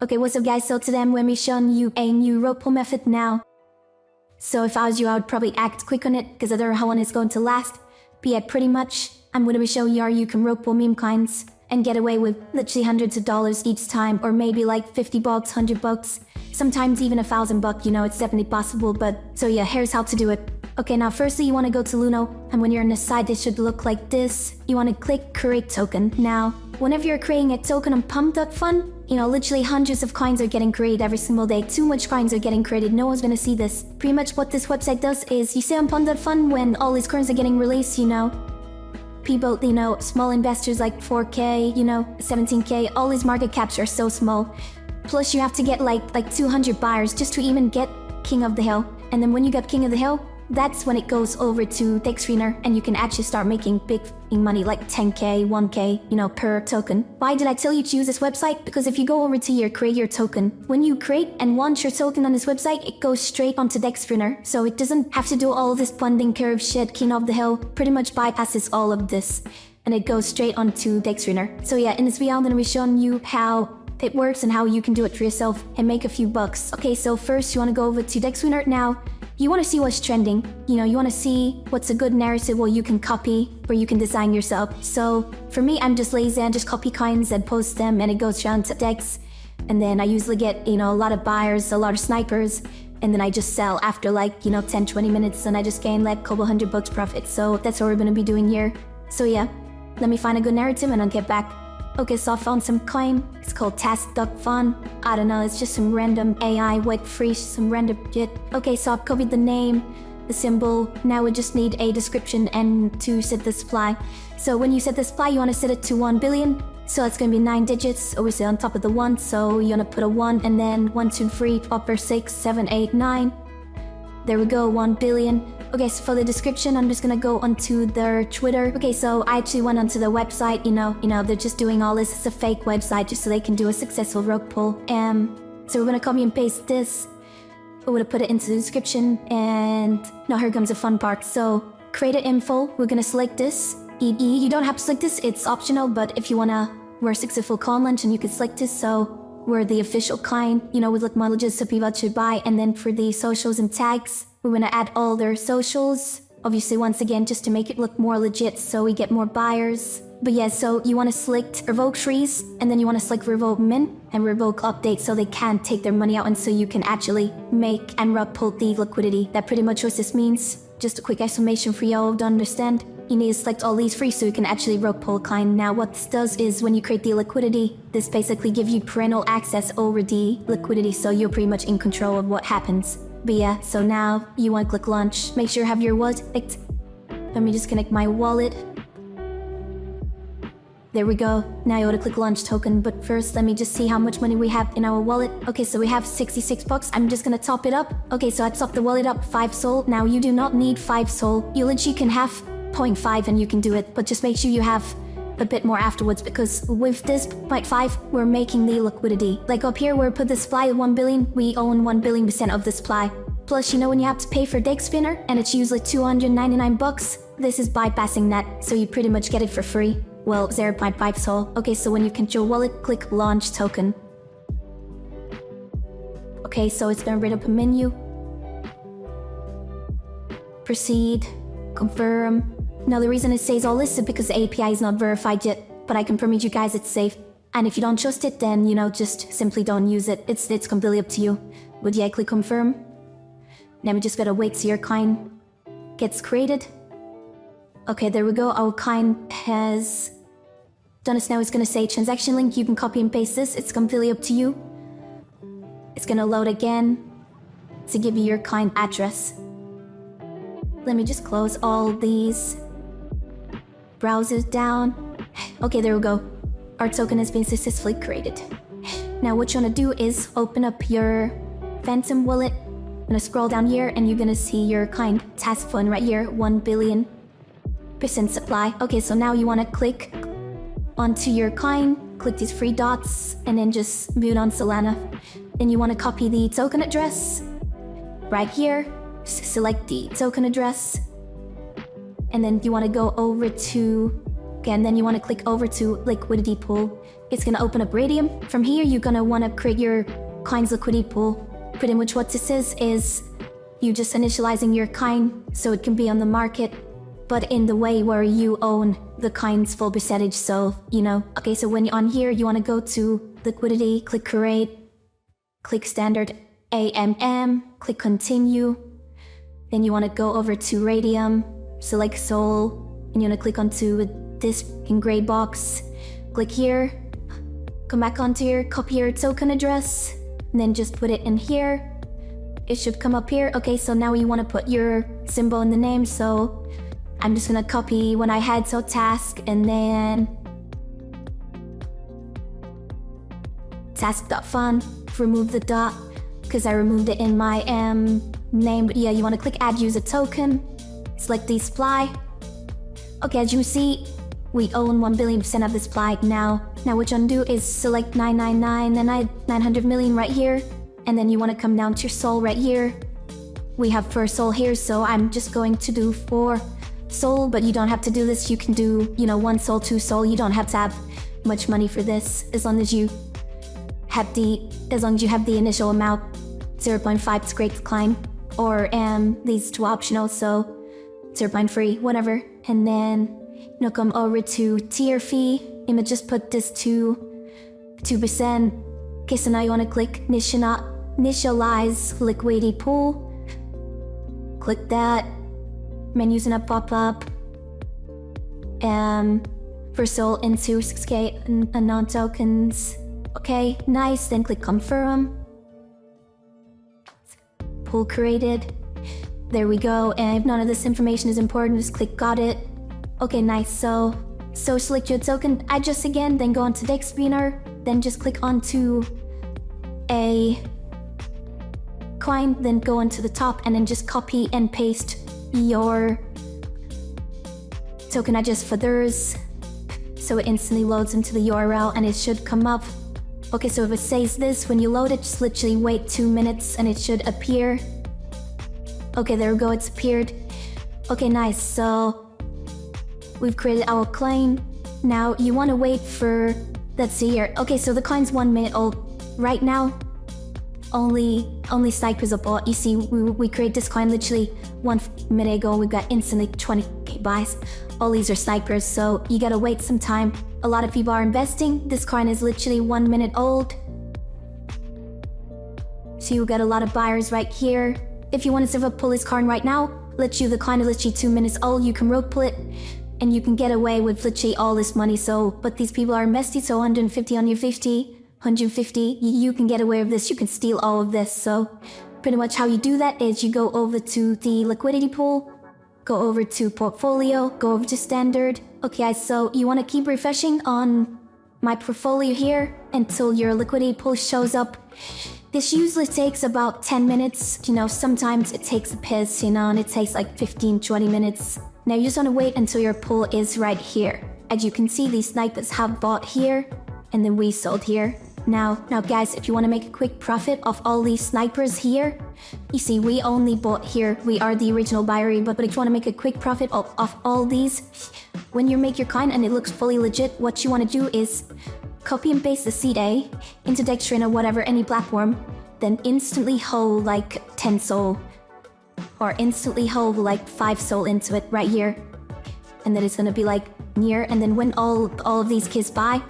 Okay, what's up guys, so today I'm going to be showing you a new rope pull method now. So if I was you, I would probably act quick on it, because I don't know how long it's going to last. But yeah, pretty much, I'm going to be showing you how you can rope pull meme coins and get away with literally hundreds of dollars each time, or maybe like 50 bucks, 100 bucks, sometimes even $1,000, you know, it's definitely possible. But so yeah, here's how to do it. Okay, now firstly you want to go to Luno, and when you're on the side it should look like this. You want to click create token. Now, whenever you're creating a token on pump.fun, you know, literally hundreds of coins are getting created every single day. Too much coins are getting created, no one's gonna see this. Pretty much what this website does is, you see on pump.fun when all these coins are getting released, you know, people, you know, small investors like 4K, you know, 17K, all these market caps are so small. Plus you have to get like 200 buyers just to even get King of the Hill. And then when you get King of the Hill, that's when it goes over to DexScreener, and you can actually start making big money, like 10K, 1K, you know, per token. Why did I tell you to use this website? Because if you go over to your create your token, when you create and launch your token on this website, it goes straight onto DexScreener. So it doesn't have to do all of this funding curve shit, King of the Hill, pretty much bypasses all of this, and it goes straight onto DexScreener. So yeah, in this video I'm gonna be showing you how it works and how you can do it for yourself and make a few bucks. Okay, so first you wanna go over to DexScreener. Now, you want to see what's trending. You know, you want to see what's a good narrative where you can copy, where you can design yourself. So for me, I'm just lazy and just copy coins and post them, and it goes down to Dex. And then I usually get, you know, a lot of buyers, a lot of snipers, and then I just sell after like, you know, 10-20 minutes, and I just gain like a couple $100 profit. So that's what we're going to be doing here. So yeah, let me find a good narrative and I'll get back. Okay, so I found some coin. It's called task.fun. I don't know, it's just some random AI wet free, some random shit. Okay, so I've copied the name, the symbol. Now we just need a description and to set the supply. So when you set the supply, you want to set it to 1 billion. So it's going to be 9 digits, obviously on top of the 1. So you want to put a 1 and then 1, 2, 3, upper 6, 7, 8, 9. There we go, 1 billion. Okay, so for the description, I'm just gonna go onto their Twitter. Okay, so I actually went onto the website, you know, they're just doing all this. It's a fake website just so they can do a successful rope pull. So we're gonna copy and paste this. We're gonna put it into the description, and now here comes the fun part. So create an info, we're gonna select this. You don't have to select this, it's optional, but if you wanna wear a successful coin launch, and you can select this, so we're the official coin, you know, with like mileages so people should buy. And then for the socials and tags, we're gonna add all their socials, obviously once again just to make it look more legit so we get more buyers. But yeah, so you want to select revoke freeze, and then you want to select revoke min and revoke update so they can't take their money out, and so you can actually make and rope pull the liquidity. That pretty much what this means. Just a quick explanation for y'all to understand. You need to select all these free so you can actually rope pull coin. Now what this does is, when you create the liquidity, this basically gives you parental access over the liquidity, so you're pretty much in control of what happens. But yeah, so now you want to click launch. Make sure you have your wallet clicked. Let me just connect my wallet. There we go. Now you want to click launch token, but first let me just see how much money we have in our wallet. Okay, so we have 66 bucks. I'm just gonna top it up. Okay, so I topped the wallet up 5 sol. Now you do not need 5 sol. You literally can have 0.5 and you can do it, but just make sure you have a bit more afterwards, because with this 0.5 we're making the liquidity. Like up here where we put the supply at 1 billion, we own 1 billion% of the supply. Plus, you know, when you have to pay for DexScreener and it's usually 299 bucks, this is bypassing that, so you pretty much get it for free. Well, 0.5 sol. Okay, so when you control wallet, click launch token. Okay, so it's gonna bring up a menu. Proceed, confirm. Now the reason it says all this is because the API is not verified yet, but I can promise you guys it's safe. And if you don't trust it, then, you know, just simply don't use it. It's completely up to you. But yeah, click confirm. Now we just gotta wait till your coin gets created. Okay, there we go. Our coin has done it. Now it's gonna say transaction link. You can copy and paste this. It's completely up to you. It's gonna load again to give you your coin address. Let me just close all these browsers down. Okay, there we go. Our token has been successfully created. Now what you want to do is open up your Phantom wallet. I'm gonna scroll down here and you're gonna see your coin task fund right here, 1 billion% supply. Okay, so now you want to click onto your coin, click these 3 dots, and then just mute on Solana. Then you want to copy the token address right here. Select the token address, and then you want to go over to, again, then you want to click over to liquidity pool. it's gonna open up Radium. From here, you're gonna wanna create your coin's liquidity pool. Pretty much what this is you just initializing your coin so it can be on the market, but in the way where you own the coin's full percentage. So, okay, so when you're on here, you wanna go to liquidity, click create, click standard AMM, click continue. Then you wanna go over to Radium, select Sol, and you wanna click onto this in gray box. Click here, come back onto here, copy your token address, and then just put it in here. It should come up here. Okay, so now you want to put your symbol in the name. So I'm just gonna copy when I had so task, and then task.fun, remove the dot because I removed it in my name. But yeah, you want to click add user token, select the supply. Okay, as you see, we own 1 billion% of the supply now. Now what you want to do is select 999 and 900 million right here. And then you want to come down to your Sol right here. We have 4 Sol here, so I'm just going to do 4 Sol, but you don't have to do this. You can do, 1 Sol, 2 Sol. You don't have to have much money for this, as long as you have the initial amount. 0.5 is great to climb, or these 2 optional, so 0.3, whatever. And then come over to tier fee. I'm gonna just put this to 2%. Okay, so now you want to click initialize liquidity pool. Click that. Menu's gonna pop up. For Sol into 6K and non-tokens. Okay, nice. Then click confirm. Pool created. There we go. And if none of this information is important, just click got it. Okay, nice. So select your token address again, then go onto Dex Screener, then just click onto a coin, then go onto the top, and then just copy and paste your token address for theirs. So it instantly loads into the URL and it should come up. Okay, so if it says this, when you load it, just literally wait 2 minutes and it should appear. Okay, there we go, it's appeared. Okay, nice. So we've created our coin. Now you want to wait for, let's see here. Okay, so the coin's 1 minute old. Right now, only snipers are bought. You see, we created this coin literally 1 minute ago. We got instantly 20k buys. All these are snipers, so you gotta wait some time. A lot of people are investing. This coin is literally 1 minute old. So you got a lot of buyers right here. If you want to serve pull this coin right now, the coin is literally 2 minutes old. You can rope pull it, and you can get away with literally all this money. So, but these people are investing, so 150, you can get away with this. You can steal all of this. So pretty much how you do that is you go over to the liquidity pool, go over to portfolio, go over to standard. Okay, guys, so you want to keep refreshing on my portfolio here until your liquidity pool shows up. This usually takes about 10 minutes. Sometimes it takes a piss, and it takes like 15-20 minutes. Now you just want to wait until your pool is right here. As you can see, these snipers have bought here, and then we sold here. Now guys, if you want to make a quick profit off all these snipers here, you see we only bought here. We are the original buyer, but if you want to make a quick profit off all these, when you make your coin and it looks fully legit, what you want to do is copy and paste the seed A into Dextrain or whatever, any platform, then instantly hold like 10 Sol, or instantly hold like 5 Sol into it right here. And then it's gonna be like near, and then when all of these kids buy,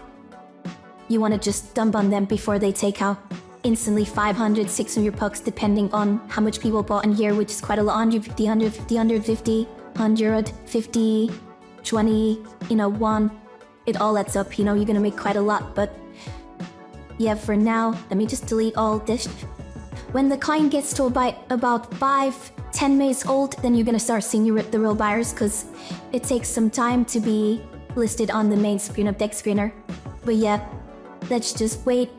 you want to just dump on them before they take out instantly 500, 600 pucks, depending on how much people bought in here, which is quite a lot. 150, 150, 150, 20, 1. It all adds up, you're gonna make quite a lot. But yeah, for now, let me just delete all this. When the coin gets to about 5-10 minutes old, then you're gonna start seeing the real buyers, because it takes some time to be listed on the main screen of Dex Screener. But yeah, let's just wait.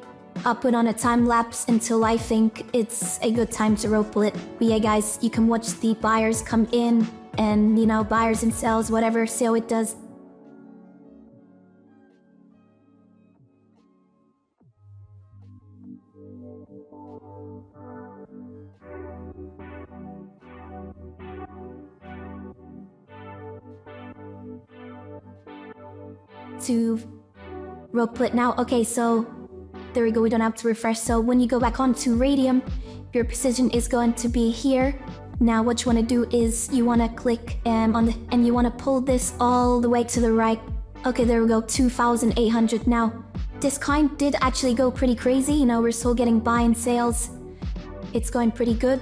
I'll put on a time lapse until I think it's a good time to rope it. But yeah, guys, you can watch the buyers come in and, buyers and sells, whatever, see how it does. To rope split now. Okay, so there we go, we don't have to refresh. So when you go back onto Radium, your position is going to be here. Now what you want to do is you want to click and you want to pull this all the way to the right. Okay, there we go, 2,800 now. This coin did actually go pretty crazy, you know, we're still getting buy and sales. It's going pretty good.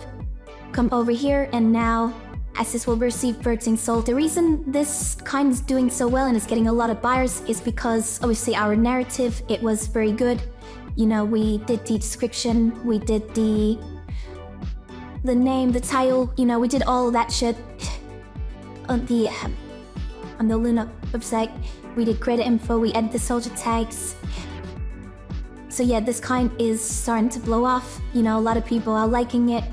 Come over here and now assets will receive purchasing sold. The reason this coin is doing so well and is getting a lot of buyers is because obviously our narrative, it was very good. You know, we did the description, we did the name, the title, you know, we did all that shit on the Luna website. We did credit info, we added the social tags. So yeah, this coin is starting to blow off. You know, a lot of people are liking it.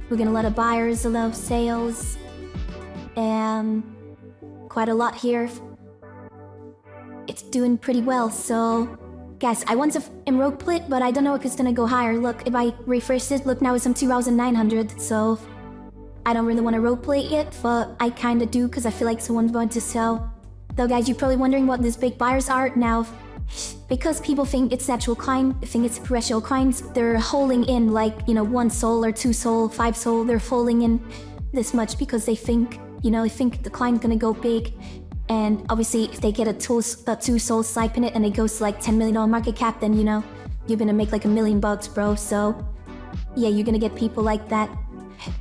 We're getting a lot of buyers, a lot of sales, and quite a lot here. It's doing pretty well, so guys, I want to rope split, but I don't know if it's gonna go higher. Look, if I refresh it, look, now it's on 2,900, so I don't really want to rope split yet, but I kinda do because I feel like someone's going to sell. Though guys, you're probably wondering what these big buyers are now. Because people think it's natural coin, think it's perpetual coins, they're holding in like, you know, 1 sol or 2 sol, 5 sol, they're folding in this much because they think, you know, they think the coin's gonna go big. And obviously if they get a 2 sol swipe in it and it goes to like $10 million market cap, then you know, you're gonna make like $1 million bucks, bro. So yeah, you're gonna get people like that.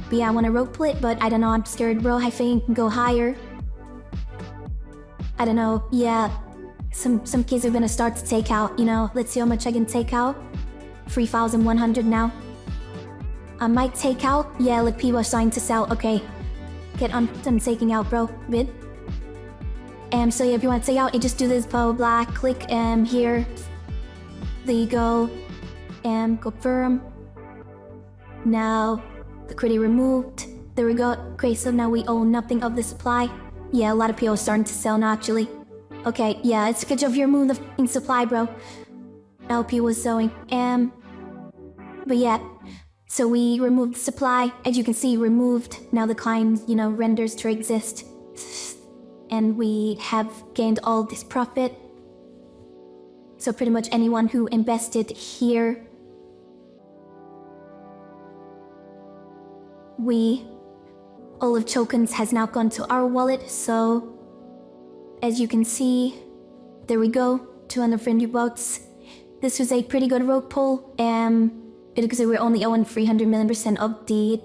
But yeah, I wanna rope split, but I don't know, I'm scared, bro. I think it can go higher. I don't know, yeah. Some kids are gonna start to take out, you know, let's see how much I can take out. 3,100 now. I might take out, yeah, like people are starting to sell, okay. Get on, I'm taking out, bro, bid. So yeah, if you want to take out, you just do this, blah, blah, blah, click, here. There you go, confirm. Now, liquidity removed, there we go. Okay, so now we own nothing of the supply. Yeah, a lot of people are starting to sell now, actually. Okay, yeah, it's because of your move the f***ing supply, bro. LP was sewing. But yeah, so we removed the supply. As you can see, removed. Now the coin, you know, renders to exist. And we have gained all this profit. So pretty much anyone who invested here, all of tokens has now gone to our wallet, so as you can see, there we go, 250 bucks. This was a pretty good rope pull, because we're only owing 300 million% of the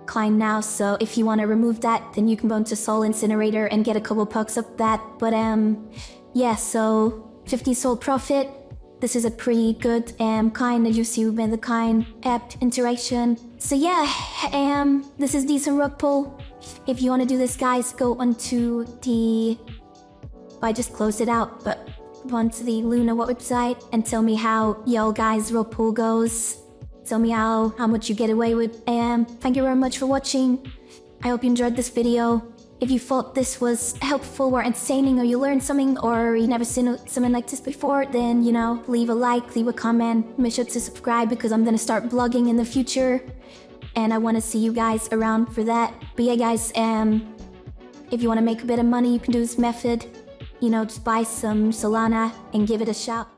coin now, so if you want to remove that, then you can go into Sol Incinerator and get a couple bucks of that. But yeah, so 50 Sol profit. This is a pretty good coin, as you see with the coin app interaction. So yeah, this is decent rope pull. If you want to do this, guys, go onto the... I just closed it out, but go onto the Luna website and tell me how y'all guys rope pull goes. Tell me how much you get away with. Thank you very much for watching. I hope you enjoyed this video. If you thought this was helpful or entertaining, or you learned something, or you never seen something like this before, then, you know, leave a like, leave a comment, make sure to subscribe because I'm gonna start vlogging in the future. And I want to see you guys around for that. But yeah, guys, if you want to make a bit of money, you can do this method. You know, just buy some Solana and give it a shot.